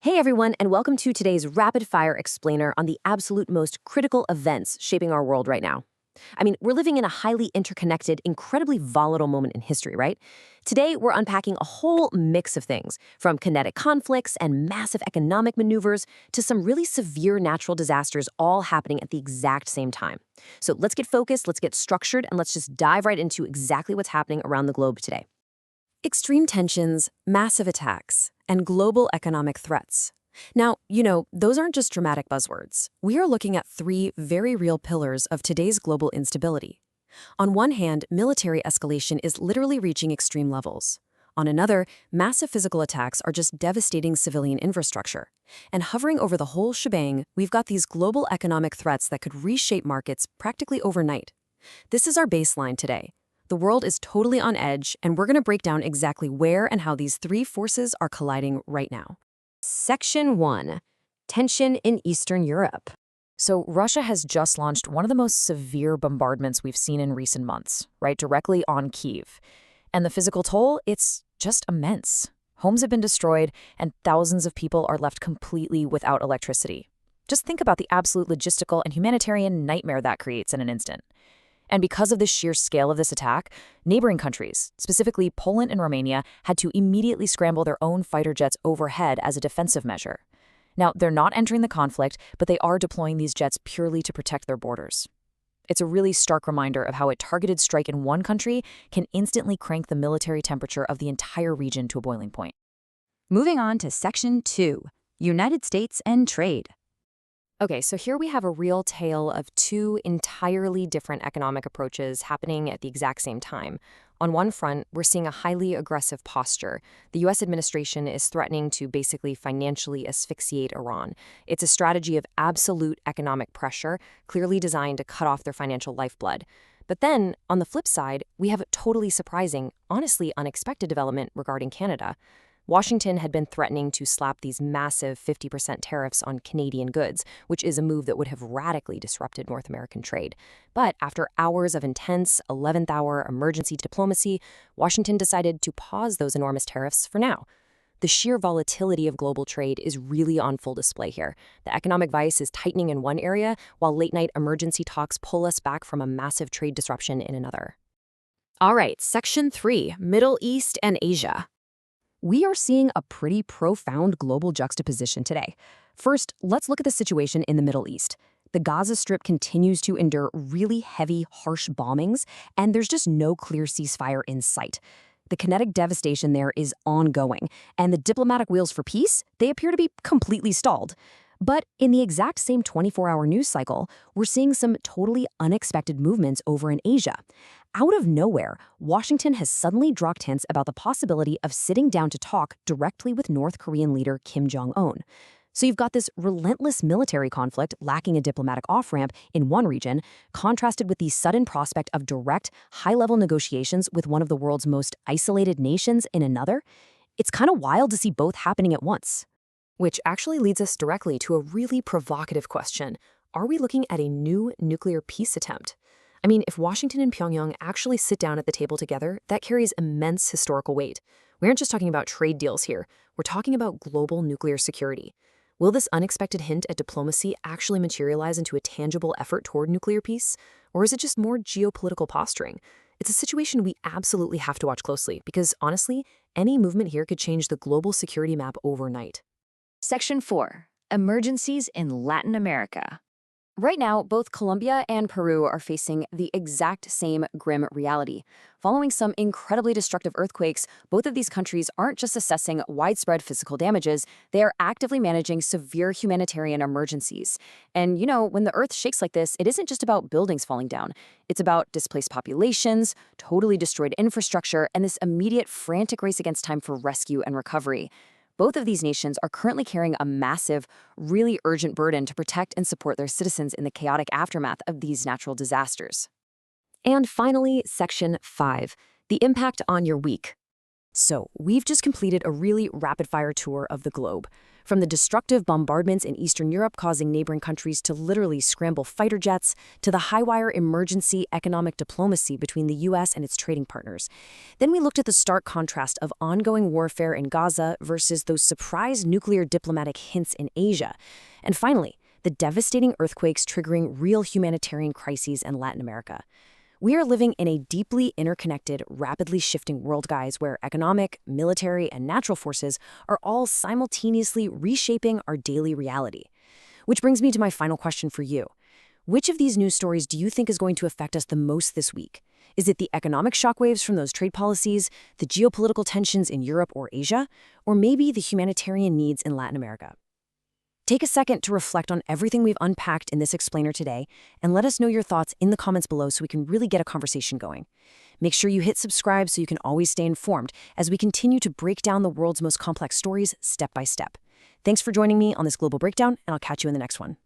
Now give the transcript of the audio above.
Hey everyone, and welcome to today's rapid fire explainer on the absolute most critical events shaping our world right now. We're living in a highly interconnected, incredibly volatile moment in history, right? Today, we're unpacking a whole mix of things, from kinetic conflicts and massive economic maneuvers to some really severe natural disasters all happening at the exact same time. So let's get focused, let's get structured, and let's just dive right into exactly what's happening around the globe today. Extreme tensions, massive attacks, and global economic threats. Now, those aren't just dramatic buzzwords. We are looking at three very real pillars of today's global instability. On one hand, military escalation is literally reaching extreme levels. On another, massive physical attacks are just devastating civilian infrastructure. And hovering over the whole shebang, we've got these global economic threats that could reshape markets practically overnight. This is our baseline today. The world is totally on edge, and we're going to break down exactly where and how these three forces are colliding right now. Section 1. Tension in Eastern Europe. So Russia has just launched one of the most severe bombardments we've seen in recent months, right, directly on Kyiv. And the physical toll, it's just immense. Homes have been destroyed, and thousands of people are left completely without electricity. Just think about the absolute logistical and humanitarian nightmare that creates in an instant. And because of the sheer scale of this attack, neighboring countries, specifically Poland and Romania, had to immediately scramble their own fighter jets overhead as a defensive measure. Now, they're not entering the conflict, but they are deploying these jets purely to protect their borders. It's a really stark reminder of how a targeted strike in one country can instantly crank the military temperature of the entire region to a boiling point. Moving on to Section 2, United States and Trade. Okay, so here we have a real tale of two entirely different economic approaches happening at the exact same time. On one front, we're seeing a highly aggressive posture. The U.S. administration is threatening to basically financially asphyxiate Iran. It's a strategy of absolute economic pressure, clearly designed to cut off their financial lifeblood. But then, on the flip side, we have a totally surprising, honestly unexpected development regarding Canada. Washington had been threatening to slap these massive 50% tariffs on Canadian goods, which is a move that would have radically disrupted North American trade. But after hours of intense 11th-hour emergency diplomacy, Washington decided to pause those enormous tariffs for now. The sheer volatility of global trade is really on full display here. The economic vice is tightening in one area, while late-night emergency talks pull us back from a massive trade disruption in another. All right, Section 3, Middle East and Asia. We are seeing a pretty profound global juxtaposition today. First, let's look at the situation in the Middle East. The Gaza Strip continues to endure really heavy, harsh bombings, and there's just no clear ceasefire in sight. The kinetic devastation there is ongoing, and the diplomatic wheels for peace, they appear to be completely stalled. But in the exact same 24-hour news cycle, we're seeing some totally unexpected movements over in Asia. Out of nowhere, Washington has suddenly dropped hints about the possibility of sitting down to talk directly with North Korean leader Kim Jong-un. So you've got this relentless military conflict lacking a diplomatic off-ramp in one region, contrasted with the sudden prospect of direct, high-level negotiations with one of the world's most isolated nations in another. It's kind of wild to see both happening at once. Which actually leads us directly to a really provocative question. Are we looking at a new nuclear peace attempt? If Washington and Pyongyang actually sit down at the table together, that carries immense historical weight. We aren't just talking about trade deals here. We're talking about global nuclear security. Will this unexpected hint at diplomacy actually materialize into a tangible effort toward nuclear peace? Or is it just more geopolitical posturing? It's a situation we absolutely have to watch closely because, honestly, any movement here could change the global security map overnight. Section 4, Emergencies in Latin America. Right now, both Colombia and Peru are facing the exact same grim reality. Following some incredibly destructive earthquakes, both of these countries aren't just assessing widespread physical damages, they are actively managing severe humanitarian emergencies. And when the earth shakes like this, it isn't just about buildings falling down. It's about displaced populations, totally destroyed infrastructure, and this immediate frantic race against time for rescue and recovery. Both of these nations are currently carrying a massive, really urgent burden to protect and support their citizens in the chaotic aftermath of these natural disasters. And finally, Section 5, the impact on your week. So, we've just completed a really rapid-fire tour of the globe. From the destructive bombardments in Eastern Europe causing neighboring countries to literally scramble fighter jets, to the high-wire emergency economic diplomacy between the U.S. and its trading partners. Then we looked at the stark contrast of ongoing warfare in Gaza versus those surprise nuclear diplomatic hints in Asia. And finally, the devastating earthquakes triggering real humanitarian crises in Latin America. We are living in a deeply interconnected, rapidly shifting world, guys, where economic, military, and natural forces are all simultaneously reshaping our daily reality. Which brings me to my final question for you. Which of these news stories do you think is going to affect us the most this week? Is it the economic shockwaves from those trade policies, the geopolitical tensions in Europe or Asia, or maybe the humanitarian needs in Latin America? Take a second to reflect on everything we've unpacked in this explainer today, and let us know your thoughts in the comments below so we can really get a conversation going. Make sure you hit subscribe so you can always stay informed as we continue to break down the world's most complex stories step by step. Thanks for joining me on this global breakdown, and I'll catch you in the next one.